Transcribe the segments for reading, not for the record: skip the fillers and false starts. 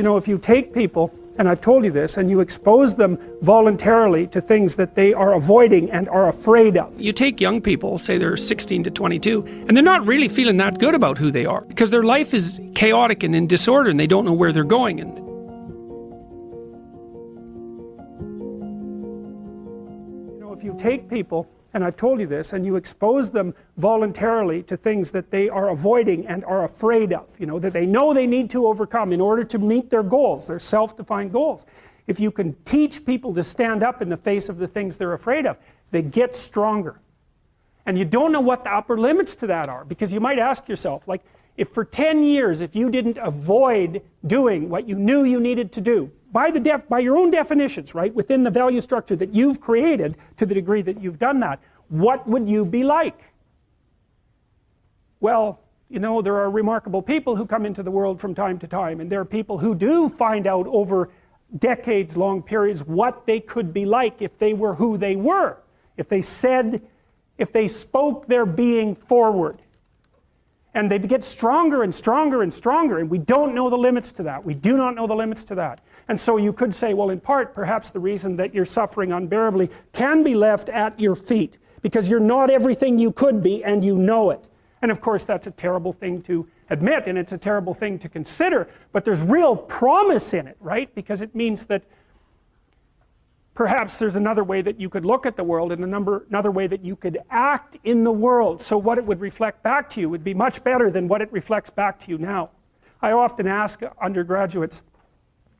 you know, if you take people, and I've told you this, and you expose them voluntarily to things that they are avoiding and are afraid of. You take young people, say they're 16 to 22, and they're not really feeling that good about who they are, because their life is chaotic and in disorder, and they don't know where they're going. And you know, if you take people, and I've told you this, and you expose them voluntarily to things that they are avoiding and are afraid of, you know, that they know they need to overcome in order to meet their goals, their self-defined goals. If you can teach people to stand up in the face of the things they're afraid of, they get stronger. And you don't know what the upper limits to that are, because you might ask yourself, like, if for 10 years, if you didn't avoid doing what you knew you needed to do, by your own definitions, right, within the value structure that you've created, to the degree that you've done that, what would you be like? Well, you know, there are remarkable people who come into the world from time to time, and there are people who do find out over decades long periods what they could be like if they were who they were, if they spoke their being forward. And they get stronger and stronger and stronger, and we don't know the limits to that. We do not know the limits to that. And so you could say, well, in part, perhaps the reason that you're suffering unbearably can be left at your feet, because you're not everything you could be, and you know it. And of course, that's a terrible thing to admit, and it's a terrible thing to consider, but there's real promise in it, right? Because it means that perhaps there's another way that you could look at the world, and another way that you could act in the world, so what it would reflect back to you would be much better than what it reflects back to you now. I often ask undergraduates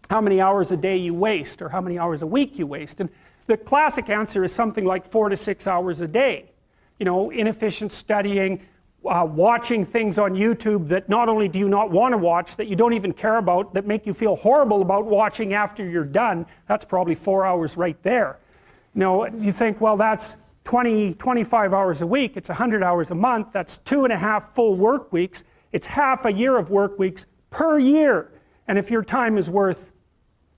how many hours a day you waste, or how many hours a week you waste, and the classic answer is something like 4 to 6 hours a day. You know, inefficient studying, watching things on YouTube that not only do you not want to watch, that you don't even care about, that make you feel horrible about watching after you're done. That's probably 4 hours right there. You know, you think, well, that's 25 hours a week, it's 100 hours a month, that's 2.5 full work weeks, it's half a year of work weeks per year. And if your time is worth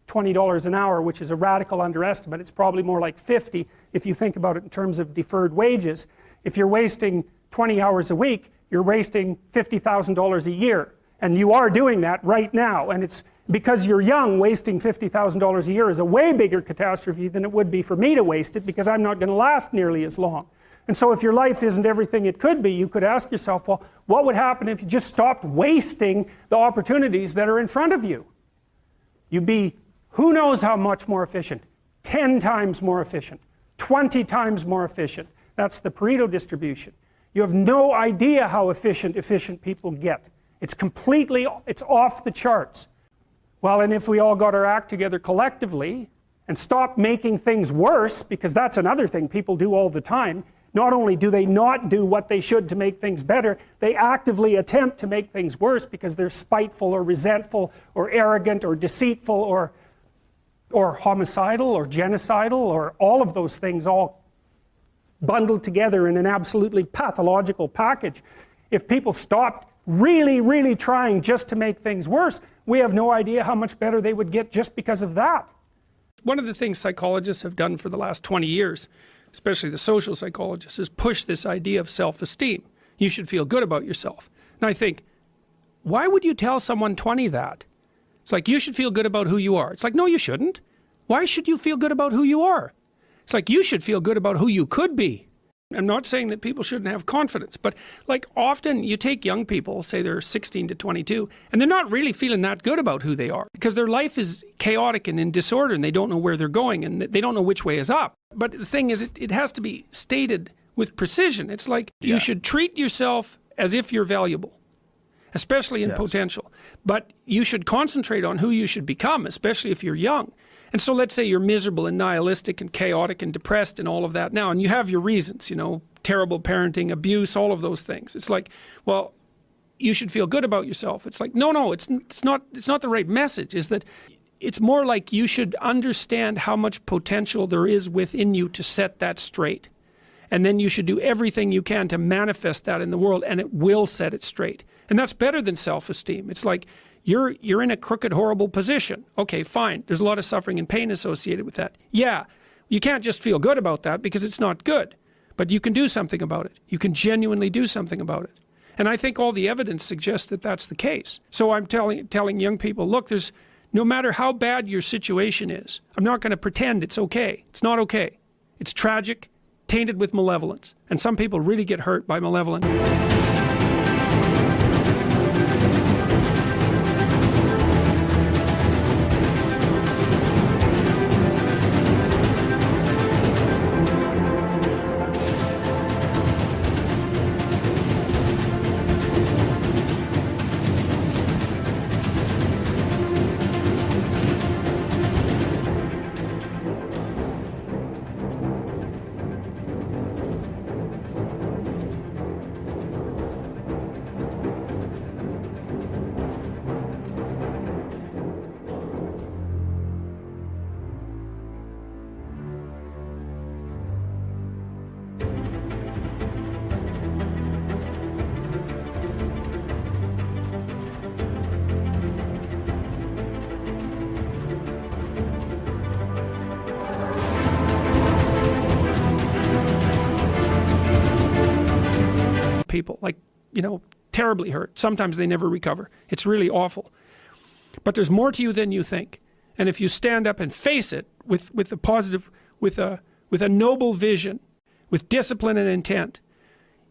$20 an hour, which is a radical underestimate, it's probably more like 50 if you think about it in terms of deferred wages. If you're wasting 20 hours a week, you're wasting $50,000 a year, and you are doing that right now, and it's because you're young. Wasting $50,000 a year is a way bigger catastrophe than it would be for me to waste it, because I'm not going to last nearly as long. And so if your life isn't everything it could be, you could ask yourself, well, what would happen if you just stopped wasting the opportunities that are in front of you? You'd be who knows how much more efficient, 10 times more efficient, 20 times more efficient. That's the Pareto distribution. You have no idea how efficient people get. It's off the charts. Well, and if we all got our act together collectively and stopped making things worse, because that's another thing people do all the time, not only do they not do what they should to make things better, they actively attempt to make things worse because they're spiteful or resentful or arrogant or deceitful or homicidal or genocidal, or all of those things all bundled together in an absolutely pathological package. If people stopped really, really trying just to make things worse, we have no idea how much better they would get just because of that. One of the things psychologists have done for the last 20 years, especially the social psychologists, is push this idea of self-esteem. You should feel good about yourself. And I think, why would you tell someone 20 that? It's like, you should feel good about who you are. It's like, no, you shouldn't. Why should you feel good about who you are? It's like, you should feel good about who you could be. I'm not saying that people shouldn't have confidence, but like often you take young people, say they're 16 to 22, and they're not really feeling that good about who they are, because their life is chaotic and in disorder, and they don't know where they're going, and they don't know which way is up. But the thing is, it has to be stated with precision. It's like, you should treat yourself as if you're valuable, especially in potential. But you should concentrate on who you should become, especially if you're young. And so let's say you're miserable and nihilistic and chaotic and depressed and all of that now, and you have your reasons, you know, terrible parenting, abuse, all of those things. It's like, well, you should feel good about yourself. It's like, no, it's not the right message. Is that it's more like you should understand how much potential there is within you to set that straight. And then you should do everything you can to manifest that in the world, and it will set it straight. And that's better than self-esteem. It's like, you're in a crooked, horrible position. Okay, fine. There's a lot of suffering and pain associated with that. Yeah, you can't just feel good about that because it's not good. But you can do something about it. You can genuinely do something about it. And I think all the evidence suggests that that's the case. So I'm telling young people, look, there's no matter how bad your situation is, I'm not going to pretend it's okay. It's not okay. It's tragic, tainted with malevolence. And some people really get hurt by malevolence. People, like, you know, terribly hurt. Sometimes they never recover. It's really awful. But there's more to you than you think. And if you stand up and face it with a positive, with a noble vision, with discipline and intent,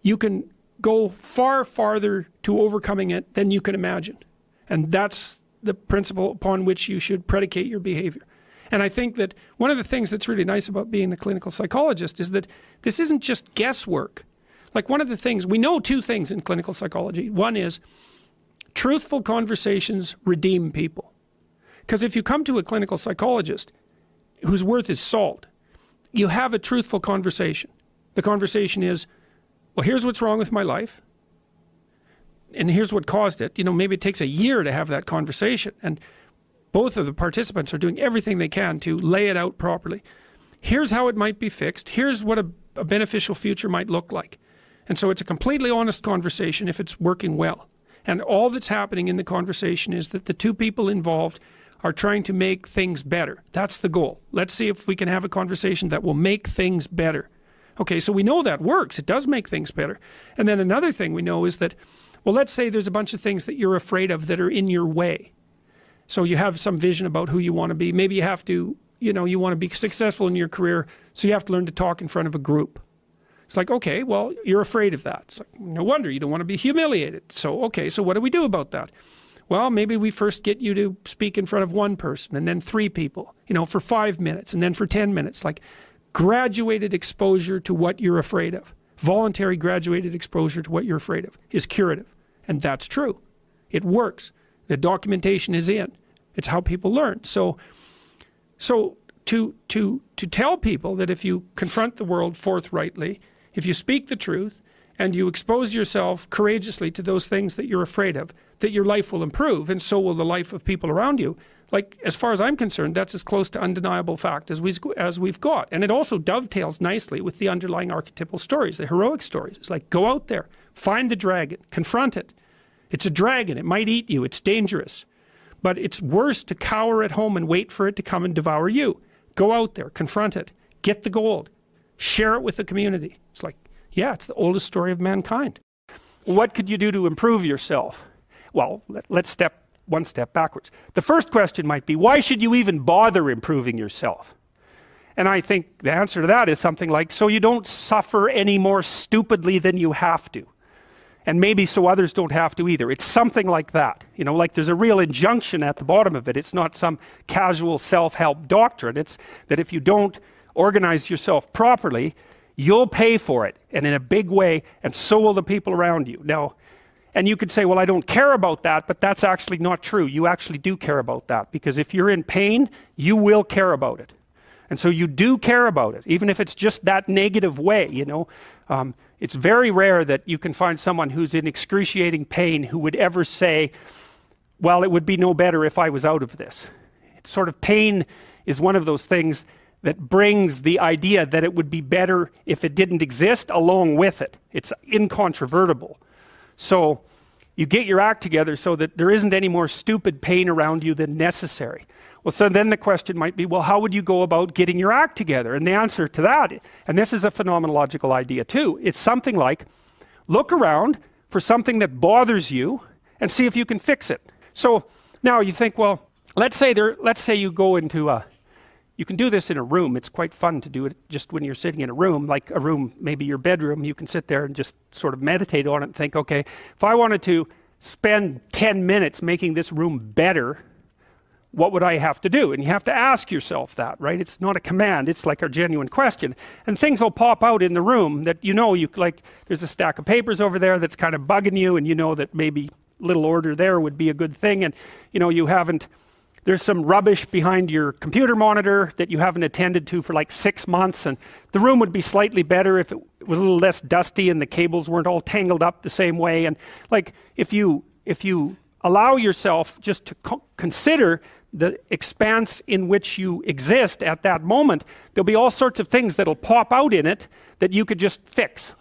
you can go far farther to overcoming it than you can imagine. And that's the principle upon which you should predicate your behavior. And I think that one of the things that's really nice about being a clinical psychologist is that this isn't just guesswork. Like, one of the things, we know two things in clinical psychology. One is truthful conversations redeem people. Because if you come to a clinical psychologist whose worth is salt, you have a truthful conversation. The conversation is, well, here's what's wrong with my life. And here's what caused it. You know, maybe it takes a year to have that conversation. And both of the participants are doing everything they can to lay it out properly. Here's how it might be fixed. Here's what a beneficial future might look like. And so it's a completely honest conversation if it's working well. And all that's happening in the conversation is that the two people involved are trying to make things better. That's the goal. Let's see if we can have a conversation that will make things better. Okay, so we know that works. It does make things better. And then another thing we know is that, well, let's say there's a bunch of things that you're afraid of that are in your way. So you have some vision about who you want to be. Maybe you have to, you know, you want to be successful in your career, so you have to learn to talk in front of a group. It's like, okay, well, you're afraid of that. It's like, no wonder, you don't want to be humiliated. So, okay, so what do we do about that? Well, maybe we first get you to speak in front of one person and then 3 people, you know, for 5 minutes and then for 10 minutes. Like, graduated exposure to what you're afraid of. Voluntary graduated exposure to what you're afraid of is curative. And that's true. It works. The documentation is in. It's how people learn. So to tell people that if you confront the world forthrightly, if you speak the truth and you expose yourself courageously to those things that you're afraid of, that your life will improve, and so will the life of people around you. Like, as far as I'm concerned, that's as close to undeniable fact as we've got. And it also dovetails nicely with the underlying archetypal stories, the heroic stories. It's like, go out there, find the dragon, confront it. It's a dragon, it might eat you, it's dangerous. But it's worse to cower at home and wait for it to come and devour you. Go out there, confront it, get the gold, share it with the community. It's like, yeah, it's the oldest story of mankind. What could you do to improve yourself? Well, let's step one step backwards. The first question might be, why should you even bother improving yourself? And I think the answer to that is something like, so you don't suffer any more stupidly than you have to. And maybe so others don't have to either. It's something like that. You know, like there's a real injunction at the bottom of it. It's not some casual self-help doctrine. It's that if you don't organize yourself properly, you'll pay for it, and in a big way, and so will the people around you. Now, and you could say, well, I don't care about that, but that's actually not true. You actually do care about that, because if you're in pain, you will care about it. And so you do care about it, even if it's just that negative way, you know. It's very rare that you can find someone who's in excruciating pain who would ever say, well, it would be no better if I was out of this. It's sort of, pain is one of those things that brings the idea that it would be better if it didn't exist along with it. It's incontrovertible. So you get your act together so that there isn't any more stupid pain around you than necessary. Well, so then the question might be, well, how would you go about getting your act together? And the answer to that, and this is a phenomenological idea too, it's something like, look around for something that bothers you and see if you can fix it. So now you think, well, let's say you go into you can do this in a room. It's quite fun to do it just when you're sitting in a room, like a room, maybe your bedroom. You can sit there and just sort of meditate on it and think, okay, if I wanted to spend 10 minutes making this room better, what would I have to do? And you have to ask yourself that, right? It's not a command, it's like a genuine question. And things will pop out in the room that you like, there's a stack of papers over there that's kind of bugging you, and you know that maybe little order there would be a good thing, and there's some rubbish behind your computer monitor that you haven't attended to for like 6 months, and the room would be slightly better if it was a little less dusty and the cables weren't all tangled up the same way. And like, if you allow yourself just to consider the expanse in which you exist at that moment, there'll be all sorts of things that'll pop out in it that you could just fix.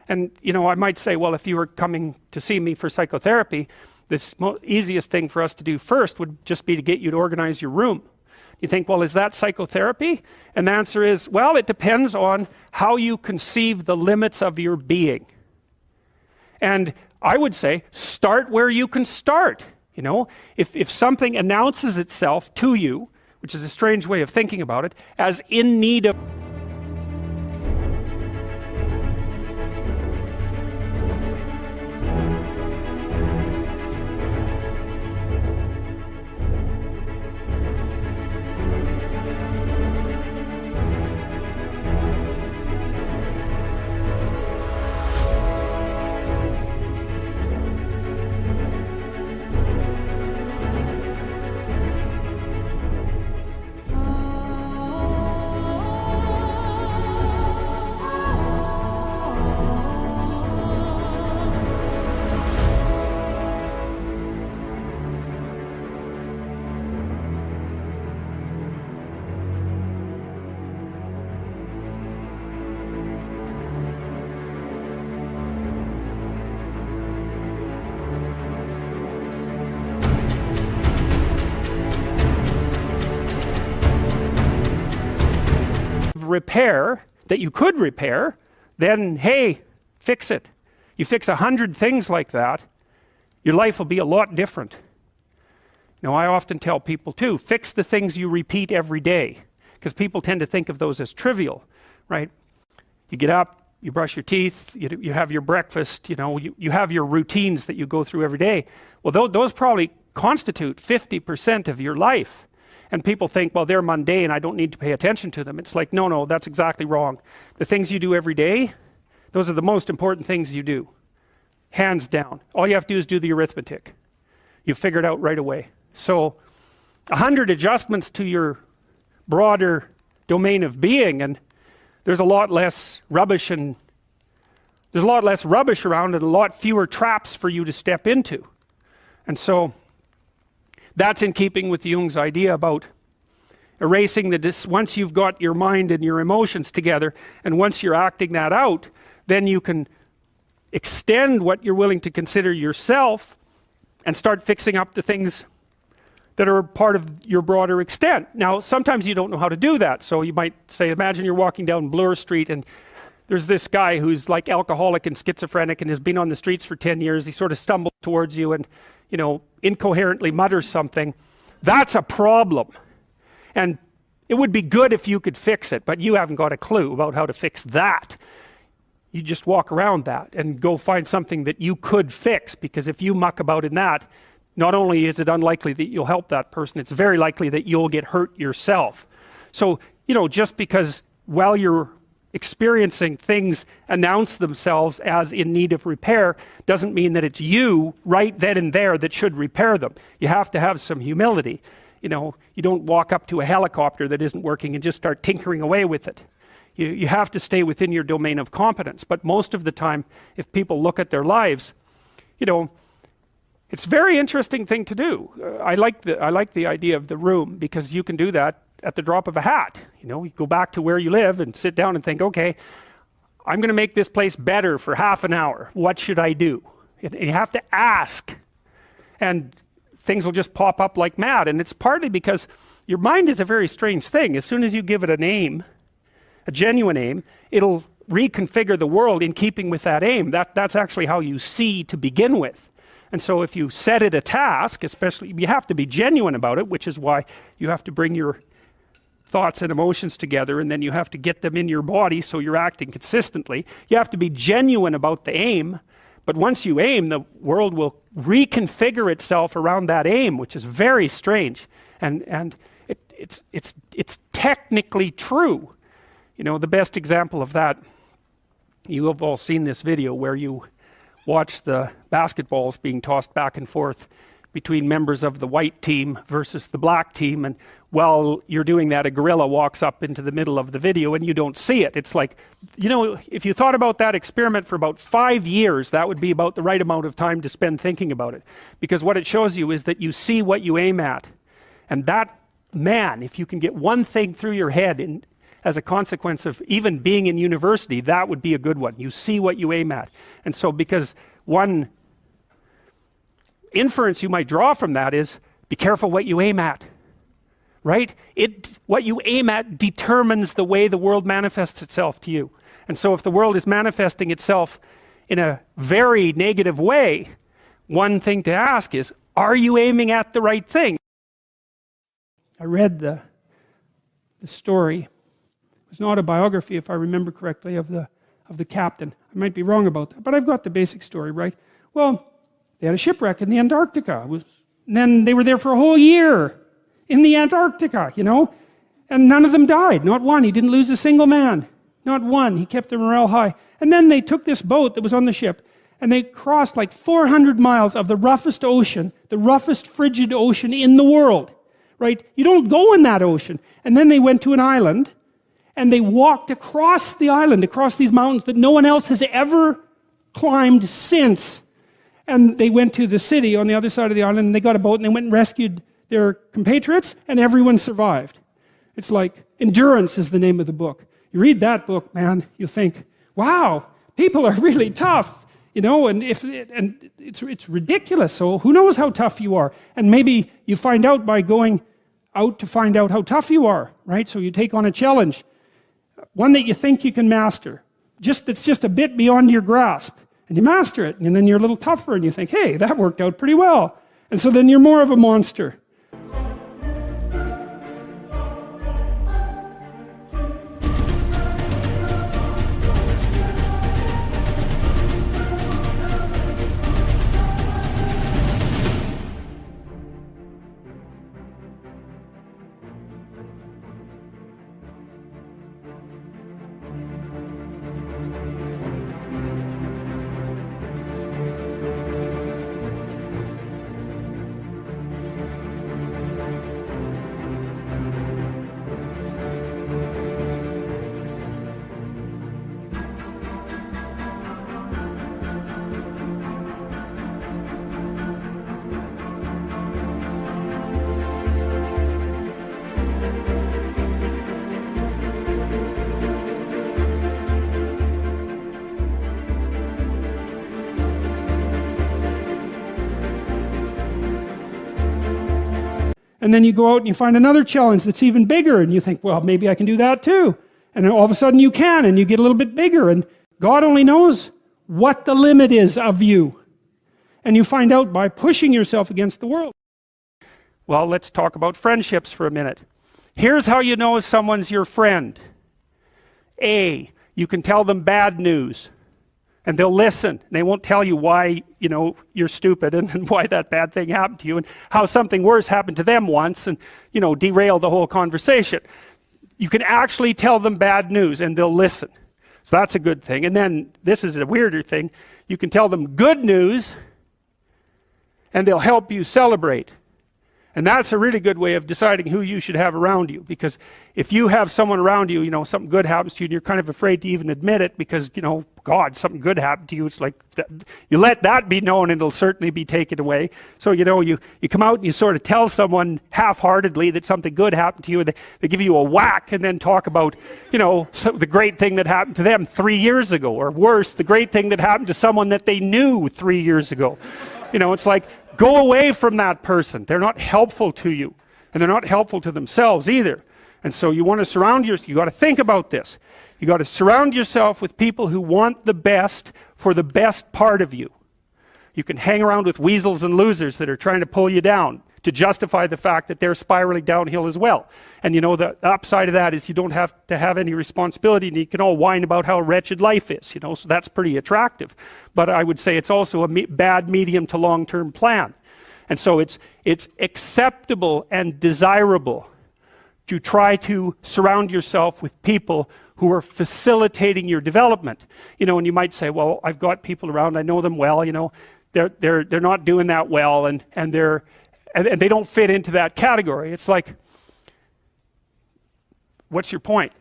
And I might say, well, if you were coming to see me for psychotherapy, the easiest thing for us to do first would just be to get you to organize your room. You think, well, is that psychotherapy? And the answer is, well, it depends on how you conceive the limits of your being. And I would say, start where you can start. If something announces itself to you, which is a strange way of thinking about it, as in need of repair that you could repair, then hey, fix it. You fix 100 things like that, your life will be a lot different. I often tell people too, fix the things you repeat every day, because people tend to think of those as trivial, right? You get up, you brush your teeth, you have your breakfast, you have your routines that you go through every day. Well, those probably constitute 50% of your life. And people think, well, they're mundane, I don't need to pay attention to them. It's like, no, that's exactly wrong. The things you do every day, those are the most important things you do. Hands down. All you have to do is do the arithmetic. You figure it out right away. So 100 adjustments to your broader domain of being, and there's a lot less rubbish around, and a lot fewer traps for you to step into. And so that's in keeping with Jung's idea about erasing once you've got your mind and your emotions together, and once you're acting that out, then you can extend what you're willing to consider yourself and start fixing up the things that are part of your broader extent. Now, sometimes you don't know how to do that. So you might say, imagine you're walking down Bloor Street and there's this guy who's like alcoholic and schizophrenic and has been on the streets for 10 years. He sort of stumbles towards you and incoherently mutters something. That's a problem. And it would be good if you could fix it, but you haven't got a clue about how to fix that. You just walk around that and go find something that you could fix, because if you muck about in that, not only is it unlikely that you'll help that person, it's very likely that you'll get hurt yourself. So, just because while you're experiencing things announce themselves as in need of repair doesn't mean that it's you right then and there that should repair them. You have to have some humility. You don't walk up to a helicopter that isn't working and just start tinkering away with it. You have to stay within your domain of competence. But most of the time, if people look at their lives, it's a very interesting thing to do. I like the idea of the room, because you can do that at the drop of a hat. You go back to where you live and sit down and think, okay, I'm going to make this place better for half an hour. What should I do? And you have to ask, and things will just pop up like mad. And it's partly because your mind is a very strange thing. As soon as you give it a name, a genuine aim, it'll reconfigure the world in keeping with that aim. That's actually how you see to begin with. And so if you set it a task, especially, you have to be genuine about it, which is why you have to bring your thoughts and emotions together, and then you have to get them in your body so you're acting consistently. You have to be genuine about the aim, but once you aim, the world will reconfigure itself around that aim, which is very strange. And it's technically true. You know, the best example of that, you have all seen this video where you watch the basketballs being tossed back and forth between members of the white team versus the black team, and while you're doing that, a gorilla walks up into the middle of the video and you don't see it. It's like, you know, if you thought about that experiment for about 5 years, that would be about the right amount of time to spend thinking about it. Because what it shows you is that you see what you aim at. And that, man, if you can get one thing through your head as a consequence of even being in university, that would be a good one. You see what you aim at. And so because one inference you might draw from that is, be careful what you aim at, right? What you aim at determines the way the world manifests itself to you. And so if the world is manifesting itself in a very negative way, one thing to ask is, are you aiming at the right thing? I read the story. It was an autobiography, if I remember correctly, of the captain. I might be wrong about that, but I've got the basic story right. Well, they had a shipwreck in the Antarctica. And then they were there for a whole year in the Antarctica, you know, and none of them died, not one. He didn't lose a single man, not one. He kept their morale high. And then they took this boat that was on the ship, and they crossed like 400 miles of the roughest ocean, the roughest frigid ocean in the world, right? You don't go in that ocean. And then they went to an island, and they walked across the island, across these mountains that no one else has ever climbed since. And they went to the city on the other side of the island, and they got a boat, and they went and rescued their compatriots, and everyone survived. It's like, Endurance is the name of the book. You read that book, man, you think, wow, people are really tough, you know, and it's ridiculous. So who knows how tough you are? And maybe you find out by going out to find out how tough you are, right? So you take on a challenge, one that you think you can master, that's just a bit beyond your grasp. And you master it, and then you're a little tougher, and you think, hey, that worked out pretty well. And so then you're more of a monster. And then you go out and you find another challenge that's even bigger, and you think, well, maybe I can do that too. And then all of a sudden you can, and you get a little bit bigger, and God only knows what the limit is of you. And you find out by pushing yourself against the world. Well, let's talk about friendships for a minute. Here's how you know if someone's your friend. A, you can tell them bad news, and they'll listen. They won't tell you why, you know, you're stupid and why that bad thing happened to you and how something worse happened to them once and, you know, derail the whole conversation. You can actually tell them bad news and they'll listen. So that's a good thing. And then this is a weirder thing. You can tell them good news and they'll help you celebrate. And that's a really good way of deciding who you should have around you, because if you have someone around you, you know, something good happens to you and you're kind of afraid to even admit it because, you know, God, something good happened to you. It's like, you let that be known and it'll certainly be taken away. So, you know, you come out and you sort of tell someone half-heartedly that something good happened to you, and they give you a whack and then talk about, you know, the great thing that happened to them 3 years ago, or worse, the great thing that happened to someone that they knew 3 years ago. You know, it's like, go away from that person. They're not helpful to you, and they're not helpful to themselves either. And so you want to surround yourself, you got to think about this. You got to surround yourself with people who want the best for the best part of you. You can hang around with weasels and losers that are trying to pull you down to justify the fact that they're spiraling downhill as well. And you know, the upside of that is you don't have to have any responsibility, and you can all whine about how wretched life is, you know, so that's pretty attractive. But I would say it's also a bad medium to long-term plan. And so it's acceptable and desirable to try to surround yourself with people who are facilitating your development. You know, and you might say, well, I've got people around, I know them well, you know, they're not doing that well, and they don't fit into that category. It's like, what's your point?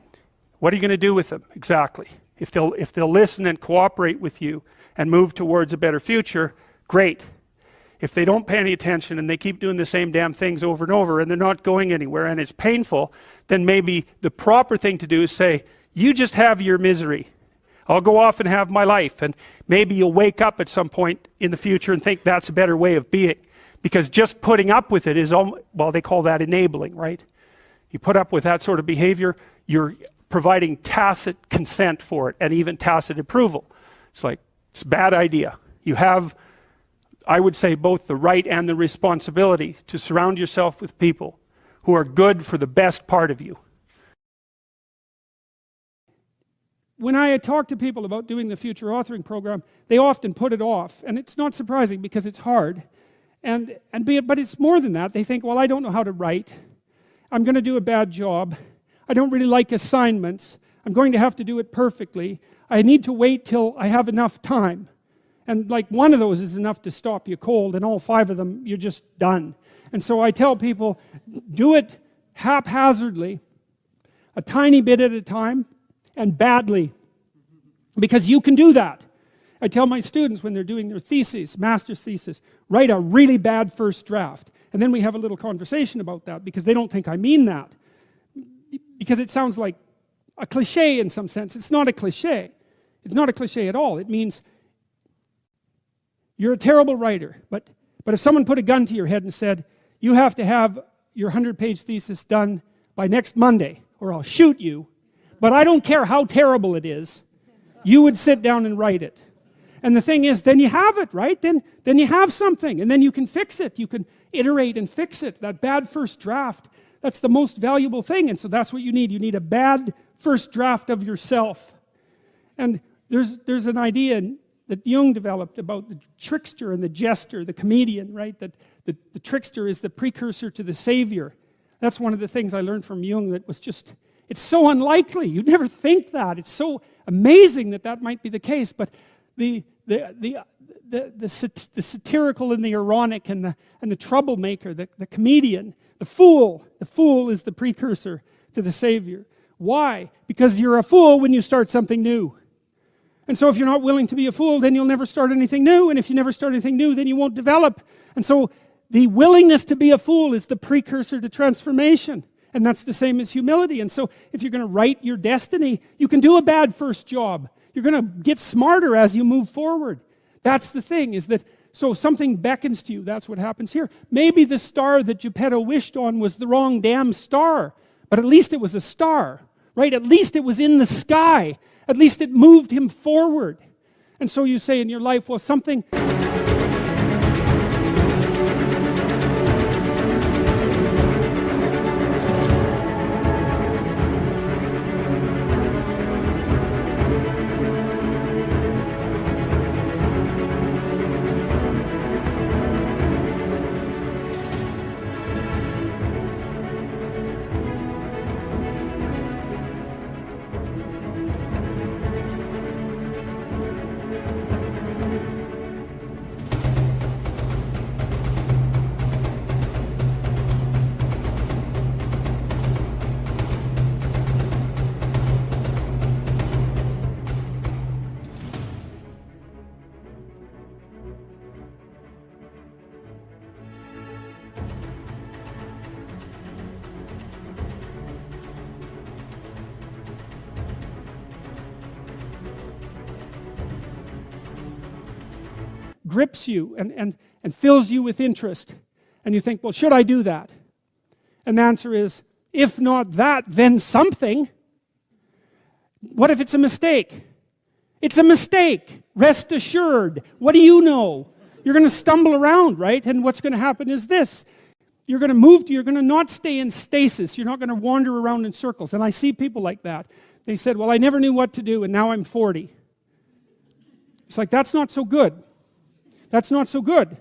What are you going to do with them exactly? If they'll listen and cooperate with you and move towards a better future, great. If they don't pay any attention and they keep doing the same damn things over and over and they're not going anywhere and it's painful, then maybe the proper thing to do is say, you just have your misery. I'll go off and have my life. And maybe you'll wake up at some point in the future and think that's a better way of being. Because just putting up with it is, well, they call that enabling, right? You put up with that sort of behavior, you're providing tacit consent for it and even tacit approval. It's like, it's a bad idea. You have, I would say, both the right and the responsibility to surround yourself with people who are good for the best part of you. When I talk to people about doing the future authoring program, they often put it off. And it's not surprising because it's hard. But it's more than that. They think, well, I don't know how to write. I'm going to do a bad job. I don't really like assignments. I'm going to have to do it perfectly. I need to wait till I have enough time. And like one of those is enough to stop you cold, and all 5 of them, you're just done. And so I tell people, do it haphazardly, a tiny bit at a time, and badly. Because you can do that. I tell my students when they're doing their theses, master's thesis, write a really bad first draft. And then we have a little conversation about that because they don't think I mean that. Because it sounds like a cliche in some sense. It's not a cliche. It's not a cliche at all. It means you're a terrible writer. But if someone put a gun to your head and said, you have to have your 100-page thesis done by next Monday or I'll shoot you, but I don't care how terrible it is, you would sit down and write it. And the thing is, then you have it, right? Then you have something, and then you can fix it. You can iterate and fix it. That bad first draft, that's the most valuable thing, and so that's what you need. You need a bad first draft of yourself. And there's an idea that Jung developed about the trickster and the jester, the comedian, right? That the trickster is the precursor to the savior. That's one of the things I learned from Jung that was just, it's so unlikely. You'd never think that. It's so amazing that might be the case, but the satirical and the ironic and the troublemaker, the comedian, the fool is the precursor to the savior. Why? Because you're a fool when you start something new. And so if you're not willing to be a fool, then you'll never start anything new. And if you never start anything new, then you won't develop. And so the willingness to be a fool is the precursor to transformation. And that's the same as humility. And so if you're going to write your destiny, you can do a bad first job. You're going to get smarter as you move forward. That's the thing, is that, so something beckons to you. That's what happens here. Maybe the star that Geppetto wished on was the wrong damn star, but at least it was a star, right? At least it was in the sky. At least it moved him forward. And so you say in your life, well, something... grips you and fills you with interest. And you think, well, should I do that? And the answer is, if not that, then something. What if it's a mistake? It's a mistake. Rest assured. What do you know? You're going to stumble around, right? And what's going to happen is this. You're going to move, you're going to not stay in stasis. You're not going to wander around in circles. And I see people like that. They said, well, I never knew what to do, and now I'm 40. It's like, that's not so good. That's not so good.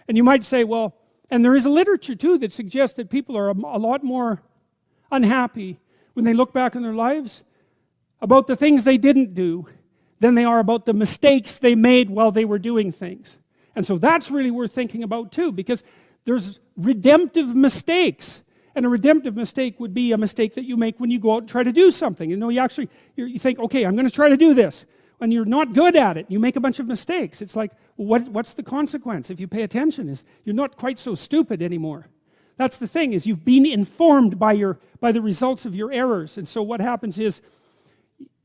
And you might say, well, and there is a literature too that suggests that people are a lot more unhappy when they look back on their lives about the things they didn't do than they are about the mistakes they made while they were doing things. And so that's really worth thinking about too, because there's redemptive mistakes. And a redemptive mistake would be a mistake that you make when you go out and try to do something. You know, you think, okay, I'm going to try to do this. When you're not good at it, you make a bunch of mistakes. It's like, well, what's the consequence? If you pay attention, is you're not quite so stupid anymore. That's the thing, is you've been informed by the results of your errors. And so what happens is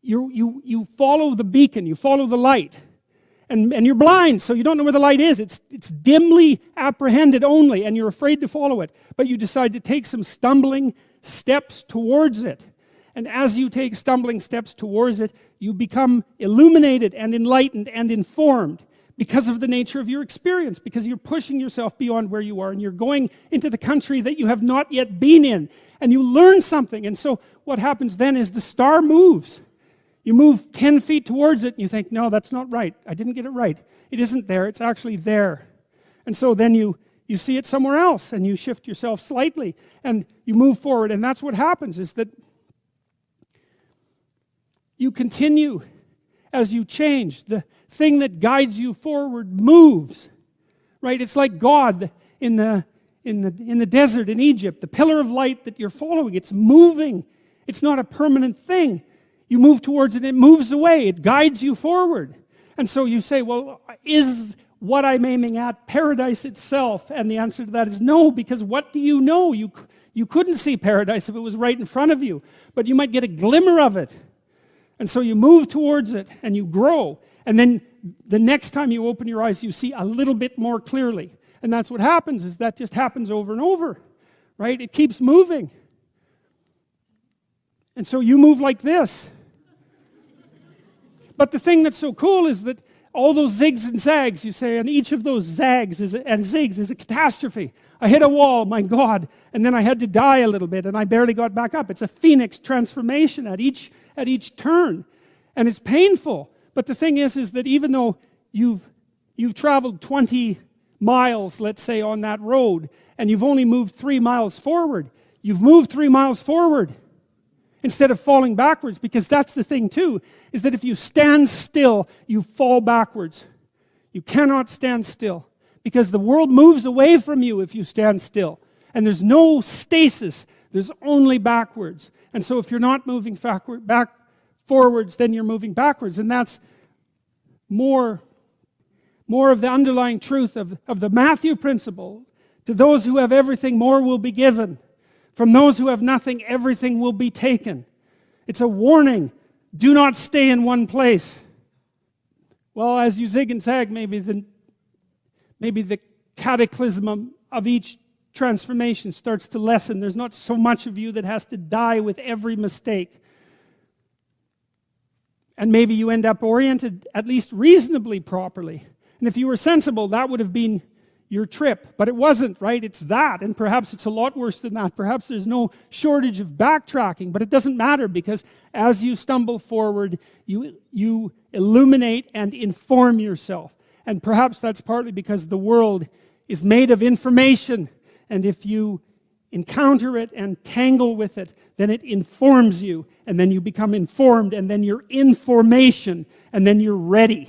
you follow the beacon, you follow the light. And you're blind, so you don't know where the light is. It's dimly apprehended only, and you're afraid to follow it. But you decide to take some stumbling steps towards it. And as you take stumbling steps towards it, you become illuminated and enlightened and informed because of the nature of your experience, because you're pushing yourself beyond where you are, and you're going into the country that you have not yet been in, and you learn something. And so what happens then is the star moves. You move 10 feet towards it, and you think, no, that's not right. I didn't get it right. It isn't there. It's actually there. And so then you see it somewhere else, and you shift yourself slightly, and you move forward. And that's what happens, is that you continue as you change. The thing that guides you forward moves, right? It's like God in the desert in Egypt. The pillar of light that you're following, it's moving. It's not a permanent thing. You move towards it, it moves away. It guides you forward. And so you say, well, is what I'm aiming at paradise itself? And the answer to that is no, because what do you know? You couldn't see paradise if it was right in front of you, but you might get a glimmer of it. And so you move towards it, and you grow. And then the next time you open your eyes, you see a little bit more clearly. And that's what happens, is that just happens over and over, right? It keeps moving. And so you move like this. But the thing that's so cool is that all those zigs and zags, you say, and each of those zags and zigs is a catastrophe. I hit a wall, my God, and then I had to die a little bit, and I barely got back up. It's a phoenix transformation at each turn, and it's painful. But the thing is that even though you've traveled 20 miles, let's say, on that road, and you've only moved 3 miles forward, you've moved 3 miles forward instead of falling backwards, because that's the thing too, is that if you stand still, you fall backwards. You cannot stand still, because the world moves away from you if you stand still. And there's no stasis, there's only backwards. And so if you're not moving forwards, then you're moving backwards. And that's more of the underlying truth of the Matthew principle. To those who have everything, more will be given. From those who have nothing, everything will be taken. It's a warning. Do not stay in one place. Well, as you zig and zag, maybe the cataclysm of each transformation starts to lessen. There's not so much of you that has to die with every mistake. And maybe you end up oriented at least reasonably properly. And if you were sensible, that would have been your trip. But it wasn't, right? It's that. And perhaps it's a lot worse than that. Perhaps there's no shortage of backtracking. But it doesn't matter, because as you stumble forward, you illuminate and inform yourself. And perhaps that's partly because the world is made of information. And if you encounter it and tangle with it, then it informs you. And then you become informed. And then you're information. And then you're ready.